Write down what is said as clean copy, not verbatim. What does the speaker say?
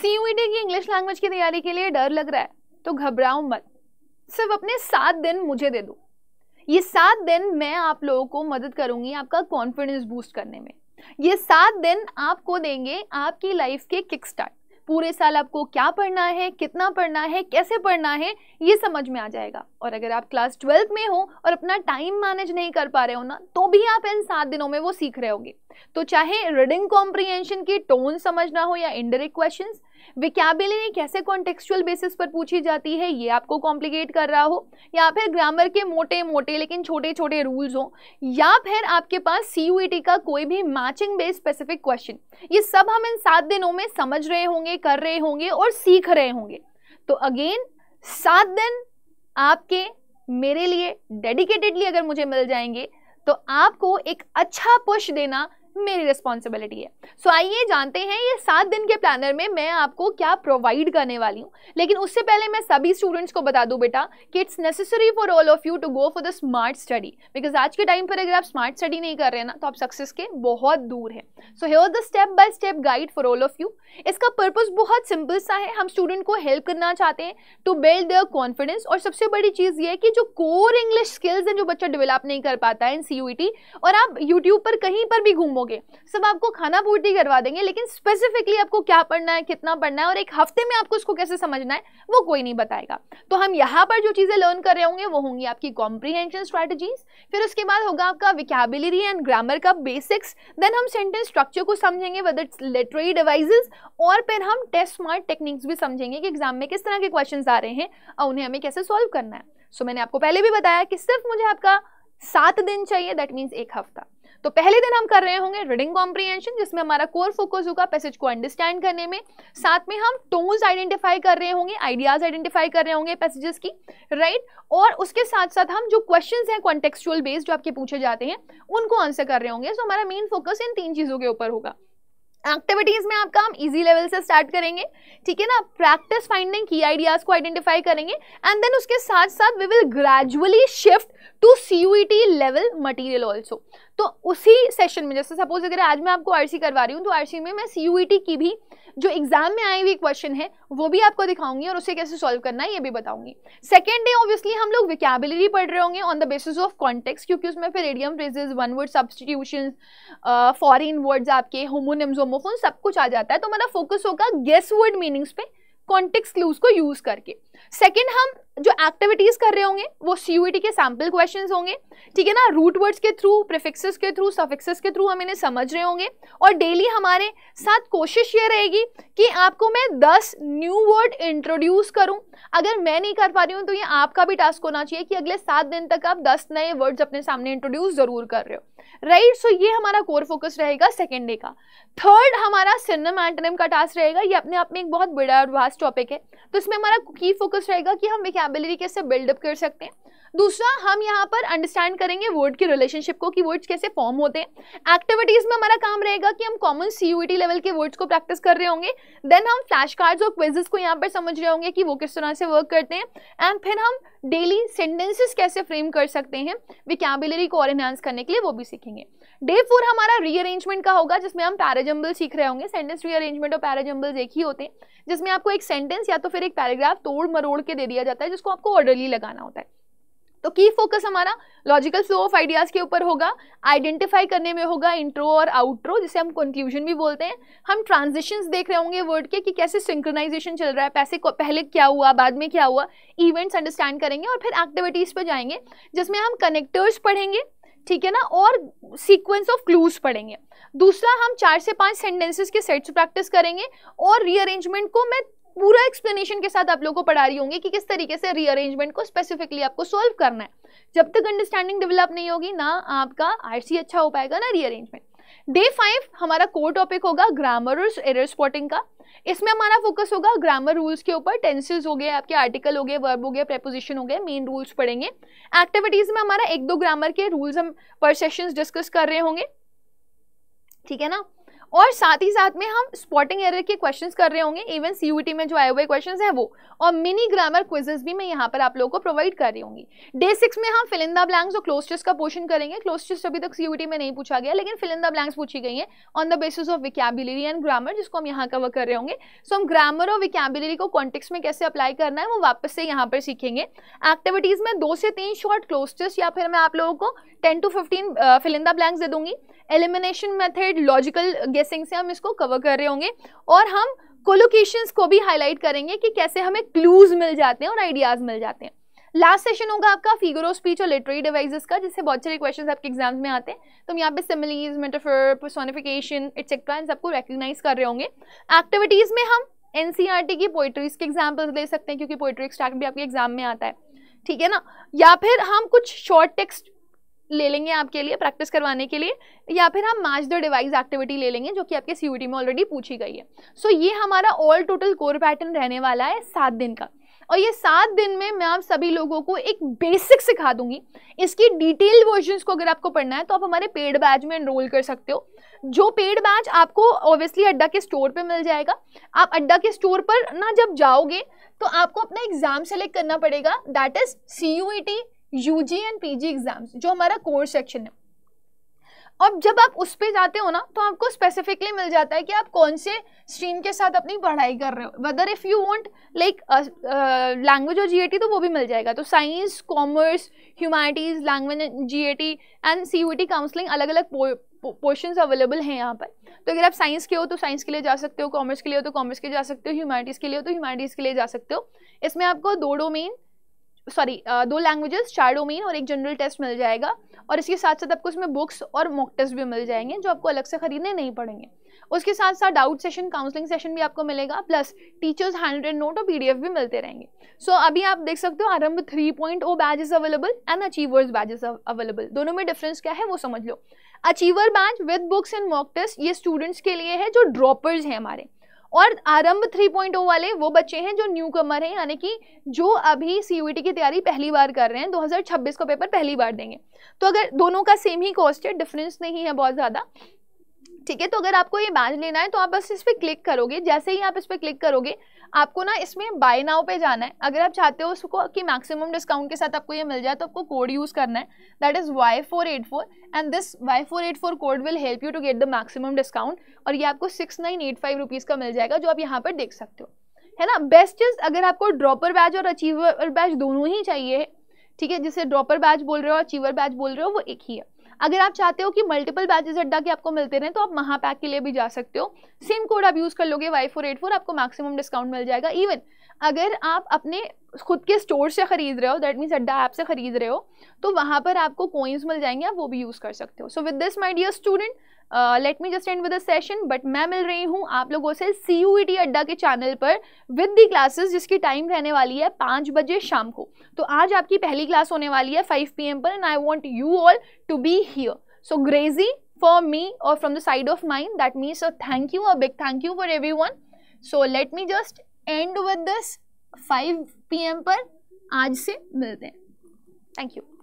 CUET की English language की तैयारी के लिए डर लग रहा है तो घबराओ मत, सिर्फ अपने 7 दिन मुझे दे दो। ये 7 दिन मैं आप लोगों को मदद करूंगी आपका कॉन्फिडेंस बूस्ट करने में। ये 7 दिन आपको देंगे आपकी लाइफ के किक स्टार्ट। पूरे साल आपको क्या पढ़ना है, कितना पढ़ना है, कैसे पढ़ना है, ये समझ में आ जाएगा। और अगर आप क्लास 12th में हो और अपना टाइम मैनेज नहीं कर पा रहे हो ना, तो भी आप इन 7 दिनों में वो सीख रहे होगे। तो चाहे रीडिंग कॉम्प्रिहेंशन की टोन समझना हो या इनडायरेक्ट क्वेश्चंस, विकैबुलरी कैसे कॉन्टेक्सचुअल बेसिस पर पूछी जाती है ये आपको कॉम्प्लिकेट कर रहा हो, या फिर ग्रामर के मोटे मोटे लेकिन छोटे छोटे रूल्स हो, या फिर आपके पास सीयूईटी का कोई भी मैचिंग बेस्ड स्पेसिफिक क्वेश्चन, ये सब हम इन 7 दिनों में समझ रहे होंगे, कर रहे होंगे और सीख रहे होंगे। तो अगेन 7 दिन आपके मेरे लिए डेडिकेटेडली अगर मुझे मिल जाएंगे तो आपको एक अच्छा पुश देना मेरी रिस्पॉन्सिबिलिटी है। सो आइए जानते हैं ये 7 दिन के प्लानर में मैं आपको क्या प्रोवाइड करने वाली हूँ। लेकिन उससे पहले मैं सभी स्टूडेंट्स को बता दूं बेटा कि it's necessary for all of you to go for the smart study, because आज के टाइम पर अगर आप स्मार्ट स्टडी नहीं कर रहे हैं ना तो आप सक्सेस के बहुत दूर हैं। So here the step by step guide for all of you. इसका पर्पस बहुत सिंपल सा है, हम स्टूडेंट को हेल्प करना चाहते हैं टू बिल्ड देयर कॉन्फिडेंस। और सबसे बड़ी चीज ये है कि जो कोर इंग्लिश स्किल्स हैं जो बच्चा डेवलप नहीं कर पाता है इन सीयूईटी, और आप यूट्यूब पर कहीं पर भी घूमोगे सब आपको खाना पूर्ति करवा देंगे, लेकिन स्पेसिफिकली आपको क्या पढ़ना है, कितना पढ़ना है और एक हफ्ते में आपको इसको कैसे समझना है वो कोई नहीं बताएगा। तो हम यहाँ पर जो चीजें लर्न कर रहे होंगे वो होंगी आपकी कॉम्प्रिहेंशन स्ट्रेटजीज, फिर उसके बाद होगा आपका विकैबुलरी एंड ग्रामर का बेसिक्स, देन हम सेंटेंस स्ट्रक्चर को समझेंगे विद इट्स लिटरेरी डिवाइसेस, और फिर हम टेस्ट स्मार्ट टेक्निक्स भी समझेंगे कि एग्जाम में किस तरह के क्वेश्चंस आ रहे हैं और उन्हें हमें कैसे सॉल्व करना है। सो मैंने आपको पहले भी बताया कि सिर्फ मुझे आपका 7 दिन चाहिए, दैट मीन्स 1 हफ्ता। तो पहले दिन हम कर रहे होंगे रीडिंग कॉम्प्रिहेंशन, जिसमें हमारा कोर फोकस होगा पैसेज को अंडरस्टैंड करने में। साथ में हम टोन्स आइडेंटिफाई कर रहे होंगे, आइडियाज आइडेंटिफाई कर रहे होंगे पैसेजेस की, राइट। और उसके साथ साथ हम जो क्वेश्चंस हैं कॉन्टेक्सचुअल बेस्ड जो आपके पूछे जाते हैं उनको आंसर कर रहे होंगे। सो हमारा मेन फोकस इन 3 चीजों के ऊपर होगा। एक्टिविटीज में आपका हम इजी लेवल से स्टार्ट करेंगे, ठीक है ना। प्रैक्टिस फाइंडिंग की आइडियाज को आइडेंटिफाई करेंगे एंड देन उसके साथ साथ we will gradually shift to CUET level material also. तो उसी सेशन में जैसे सपोज अगर आज मैं आपको आरसी करवा रही हूँ तो आरसी में मैं सीयूईटी की भी जो एग्जाम में आई हुई क्वेश्चन है वो भी आपको दिखाऊंगी और उसे कैसे सॉल्व करना है ये भी बताऊंगी। सेकेंड डे ऑब्वियसली हम लोग विकैबुलरी पढ़ रहे होंगे on the basis of context, क्योंकि उसमें फिर idiom phrases, one word substitutions, foreign words आपके होमोनिम्स, होमोफोन सब कुछ आ जाता है। तो हमारा फोकस होगा गेस वर्ड मीनिंग्स पे कॉन्टेक्स्ट क्लूज को यूज करके। सेकंड हम जो एक्टिविटीज कर रहे होंगे वो सीयूईटी के सैंपल क्वेश्चंस होंगे, ठीक है ना। रूट वर्ड्स के थ्रू, प्रीफिक्सेस के थ्रू, सफिक्सेस के थ्रू हम इन्हें समझ रहे होंगे। और डेली हमारे साथ कोशिश ये रहेगी कि आपको मैं 10 न्यू वर्ड इंट्रोड्यूस करूं। अगर मैं नहीं कर पा रही हूं तो ये आपका भी टास्क होना चाहिए कि अगले 7 दिन तक आप 10 नए वर्ड्स अपने सामने इंट्रोड्यूस जरूर कर रहे हो, राइट। सो ये हमारा कोर फोकस रहेगा सेकेंड डे का। थर्ड हमारा सिनोनिम एंटोनिम का टास्क रहेगा। ये अपने आप में एक बहुत बड़ा और वास्ट टॉपिक है, तो इसमें हमारा की फोकस रहेगा कि हम वोकैबुलरी कैसे बिल्डअप कर सकते हैं। दूसरा हम यहाँ पर अंडरस्टैंड करेंगे वर्ड की रिलेशनशिप को कि वर्ड्स कैसे फॉर्म होते हैं। एक्टिविटीज में हमारा काम रहेगा कि हम कॉमन सीयूईटी लेवल के वर्ड्स को प्रैक्टिस कर रहे होंगे। देन हम फ्लैश कार्ड्स और क्विजेस को यहाँ पर समझ रहे होंगे कि वो किस तरह से वर्क करते हैं। एंड फिर हम डेली सेंटेंसेस कैसे फ्रेम कर सकते हैं वोकैबुलरी को और एनहांस करने के लिए, वो भी सीखेंगे। डे 4 हमारा रीअरेंजमेंट का होगा, जिसमें हम पैराजम्बल सीख रहे होंगे। सेंटेंस रीअरेंजमेंट और पैराजम्बल्स एक ही होते हैं, जिसमें आपको एक सेंटेंस या तो फिर एक पैराग्राफ तोड़ मरोड़ के दे दिया जाता है जिसको आपको ऑर्डरली लगाना होता है। तो की फोकस हमारा लॉजिकल फ्लो ऑफ आइडियाज के ऊपर होगा, आइडेंटिफाई करने में होगा इंट्रो और आउट्रो, जिसे हम कंक्लूजन भी बोलते हैं। हम ट्रांजिशंस देख रहे होंगे वर्ड के कि कैसे सिंक्रोनाइजेशन चल रहा है, पहले क्या हुआ, बाद में क्या हुआ, इवेंट्स अंडरस्टैंड करेंगे। और फिर एक्टिविटीज पे जाएंगे जिसमें हम कनेक्टर्स पढ़ेंगे, ठीक है ना, और सीक्वेंस ऑफ क्लूज पढ़ेंगे। दूसरा हम 4 से 5 सेंटेंसेस के सेट्स प्रैक्टिस करेंगे और रीअरेंजमेंट को मैं पूरा एक्सप्लेनेशन के साथ आप लोगों को पढ़ा रही होंगी कि किस तरीके से रीअरेंजमेंट को स्पेसिफिकली आपको सॉल्व करना है। जब तक अंडरस्टैंडिंग डेवलप नहीं होगी ना आपका आरसी अच्छा हो पाएगा ना रीअरेंजमेंट। डे 5 हमारा कोर टॉपिक होगा ग्रामर और एरर स्पॉटिंग का। इसमें हमारा फोकस होगा ग्रामर रूल्स के ऊपर, टेंसेस हो गए, आपके आर्टिकल हो गए, वर्ब हो गया, प्रेपोजिशन हो गए, मेन रूल्स पढ़ेंगे। एक्टिविटीज में हमारा 1-2 ग्रामर के रूल्स हम पर सेशंस डिस्कस कर रहे होंगे, ठीक है ना। और साथ ही साथ में हम स्पॉटिंग एरर के क्वेश्चंस कर रहे होंगे, इवन सीयूईटी में जो आए हुए क्वेश्चंस हैं वो, और मिनी ग्रामर क्विजेस भी मैं यहाँ पर आप लोगों को प्रोवाइड कर रही होंगी। डे 6 में हम फिल इन द ब्लैंक्स और क्लोज टेस्ट का पोर्शन करेंगे। क्लोज टेस्ट अभी तक सीयूईटी में नहीं पूछा गया, लेकिन फिल इन द ब्लैंक्स पूछी गई है on the basis of vocabulary and grammar, जिसको हम यहाँ कवर कर रहे होंगे। सो हम ग्रामर और वोकैबुलरी को कॉन्टेक्स्ट में कैसे अप्लाई करना है वो वापस से यहाँ पर सीखेंगे। एक्टिविटीज में 2 से 3 शॉर्ट क्लोज टेस्ट या फिर मैं आप लोगों को 10 to 15 fill in the blanks दे दूंगी। एलिमिनेशन मेथड, लॉजिकल गेसिंग से हम इसको कवर कर रहे होंगे, और हम कोलोकेशंस को भी हाईलाइट करेंगे कि कैसे हमें क्लूज मिल जाते हैं और आइडियाज मिल जाते हैं। लास्ट सेशन होगा आपका फिगर ऑफ स्पीच और लिटरेरी डिवाइसेस का, जिससे बहुत सारे क्वेश्चंस आपके एग्जाम में आते हैं। तो हम यहाँ पे सिमिलीज, मेटाफर, पर्सोनिफिकेशन एटसेट्रा इन सबको रिकॉग्नाइज कर रहे होंगे। एक्टिविटीज में हम एनसीईआरटी की पोइट्रीज के एग्जाम्पल्स ले सकते हैं, क्योंकि पोइट्री एक्सट्रैक्ट भी आपके एग्जाम में आता है, ठीक है ना। या फिर हम कुछ शॉर्ट टेक्स्ट ले लेंगे आपके लिए प्रैक्टिस करवाने के लिए, या फिर हम मैच द डिवाइस एक्टिविटी ले लेंगे जो कि आपके सीयूईटी में ऑलरेडी पूछी गई है। सो ये हमारा ऑल टोटल कोर पैटर्न रहने वाला है 7 दिन का, और ये 7 दिन में मैं आप सभी लोगों को एक बेसिक सिखा दूंगी। इसकी डिटेल वर्जन्स को अगर आपको पढ़ना है तो आप हमारे पेड बैच में एनरोल कर सकते हो, जो पेड बैच आपको ऑब्वियसली अड्डा के स्टोर पे मिल जाएगा। आप अड्डा के स्टोर पर ना जब जाओगे तो आपको अपना एग्जाम सेलेक्ट करना पड़ेगा, that is CUET, UG and PG exams, जो हमारा कोर्स सेक्शन है। अब जब आप उस पे जाते हो ना तो आपको स्पेसिफिकली मिल जाता है कि आप कौन से स्ट्रीम के साथ अपनी पढ़ाई कर रहे हो, whether if you want like language और जीएटी तो वो भी मिल जाएगा। तो science, commerce, humanities, language, GAT and CUET counselling, अलग अलग पोर्शंस अवेलेबल हैं यहाँ पर। तो अगर आप साइंस के हो तो साइंस के लिए जा सकते हो, कॉमर्स के लिए हो तो कॉमर्स के लिए जा सकते हो, ह्यूमैनिटीज के लिए हो तो ह्यूमैनिटीज के लिए जा सकते हो। इसमें आपको 2 लैंग्वेजेस, 4 डोमेन और एक जनरल टेस्ट मिल जाएगा, और इसके साथ साथ आपको इसमें बुक्स और मॉक टेस्ट भी मिल जाएंगे जो आपको अलग से खरीदने नहीं पड़ेंगे। उसके साथ साथ डाउट सेशन, काउंसलिंग सेशन भी आपको मिलेगा, plus teachers hand written note और पीडीएफ भी मिलते रहेंगे। सो अभी आप देख सकते हो Aarambh 3.0 batch is available and achievers batch is available. दोनों में डिफरेंस क्या है वो समझ लो। Achiever batch with books and mock test ये स्टूडेंट्स के लिए है जो ड्रॉपर्स हैं हमारे, और आरंभ 3.0 वाले वो बच्चे हैं जो न्यू कमर हैं, यानी कि जो अभी सीयूईटी की तैयारी पहली बार कर रहे हैं, 2026 का पेपर पहली बार देंगे। तो अगर दोनों का सेम ही कॉस्ट है, डिफरेंस नहीं है बहुत ज़्यादा, ठीक है। तो अगर आपको ये बैच लेना है तो आप बस इस पर क्लिक करोगे। जैसे ही आप इस पर क्लिक करोगे आपको ना इसमें बाय नाउ पे जाना है। अगर आप चाहते हो उसको कि मैक्सिमम डिस्काउंट के साथ आपको ये मिल जाए तो आपको कोड यूज़ करना है, that is Y484, and this Y484 code will help you to get the maximum discount, और ये आपको 6985 रुपीज़ का मिल जाएगा, जो आप यहाँ पर देख सकते हो, है ना। बेस्ट चीज़, अगर आपको ड्रॉपर बैच और अचीवर बैच दोनों ही चाहिए, ठीक है, जिसे ड्रॉपर बैच बोल रहे हो, अचीवर बैच बोल रहे हो, वो एक ही है। अगर आप चाहते हो कि मल्टीपल बैचेस अड्डा के आपको मिलते रहे तो आप महापैक के लिए भी जा सकते हो। सेम कोड आप यूज़ कर लोगे Y484, आपको मैक्सिमम डिस्काउंट मिल जाएगा। इवन अगर आप अपने खुद के स्टोर से खरीद रहे हो, दैट मीन्स अड्डा ऐप से खरीद रहे हो, तो वहाँ पर आपको कोइंस मिल जाएंगे, आप वो भी यूज़ कर सकते हो। So with this my dear student, let me just end with the session, but मैं मिल रही हूँ आप लोगों से सीयूईटी अड्डा के चैनल पर विद दी क्लासेस, जिसकी टाइम रहने वाली है 5 बजे शाम को। तो आज आपकी पहली क्लास होने वाली है 5 PM पर, and I want you all to be here. So crazy for me or from the side of mine, that means a thank you, a big thank you for everyone. So let me just end with this 5 PM पर आज से मिलते हैं। Thank you.